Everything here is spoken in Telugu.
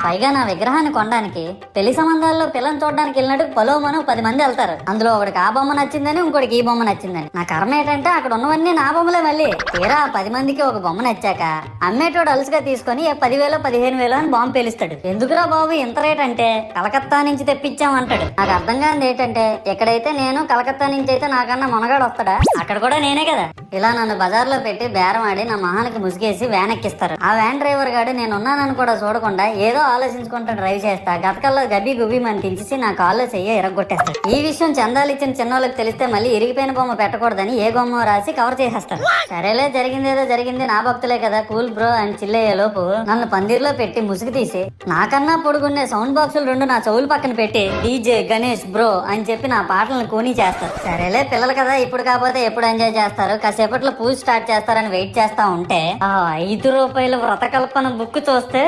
పైగా నా విగ్రహాన్ని కొనడానికి పెళ్లి సంబంధాల్లో పిల్లని చూడడానికి వెళ్ళినట్టు పలోమను 10 మంది వెళ్తారు. అందులో ఒకడికి ఆ బొమ్మ నచ్చిందని, ఇంకోటికి ఈ బొమ్మ నచ్చిందని. నా కర్మ ఏంటంటే అక్కడ ఉన్నవన్నీ నా బొమ్మలే. మళ్ళీ తీరా 10 మందికి ఒక బొమ్మ నచ్చాక అమ్మేటోడు అలుసుగా తీసుకొని 10,000 15,000 అని బాంబు పేలుస్తాడు. ఎందుకురా బాబు ఇంత రేట్ అంటే కలకత్తా నుంచి తెప్పించామంటాడు. నాకు అర్థం కానిది ఏంటంటే ఎక్కడైతే నేను కలకత్తా నుంచి అయితే నాకన్నా మొనగాడు వస్తాడా, అక్కడ కూడా నేనే కదా. ఇలా నన్ను బజార్లో పెట్టి బేరం ఆడి నా మొహానికి ముసుగేసి వ్యాన్ ఎక్కిస్తారు. ఆ వ్యాన్ డ్రైవర్ గాడు నేనున్నానని కూడా చూడకుండా ఏదో ఆలోచించుకుంటూ డ్రైవ్ చేస్తా గతకల్లో గబ్బి గుబ్బి మన తించేసి నా కాల్లో చెయ్యి ఎరగొట్టేస్తాడు. ఈ విషయం చందాలు ఇచ్చిన చిన్నోళ్ళకి తెలిస్తే మళ్ళీ ఇరిగిపోయిన బొమ్మ పెట్టకూడదని ఏ బొమ్మ రాసి కవర్ చేసేస్తాడు. సరేలే జరిగిందేదో జరిగింది, నా భక్తులే కదా, కూల్ బ్రో అని చిల్లయ్యే లోపు నన్ను పందిర్లో పెట్టి ముసుగు తీసి నాకన్నా పొడుగుండే సౌండ్ బాక్సులు 2 నా చెవులు పక్కన పెట్టి డీజే గణేష్ బ్రో అని చెప్పి నా పాటలను కూనీ చేస్తారు. సరేలే పిల్లలు కదా, ఇప్పుడు కాకపోతే ఎప్పుడు ఎంజాయ్ చేస్తారు, కాసేపట్లో పూజ స్టార్ట్ చేస్తారని వెయిట్ చేస్తా ఉంటే ఆ 5 రూపాయల వ్రతకల్పన బుక్ చూస్తే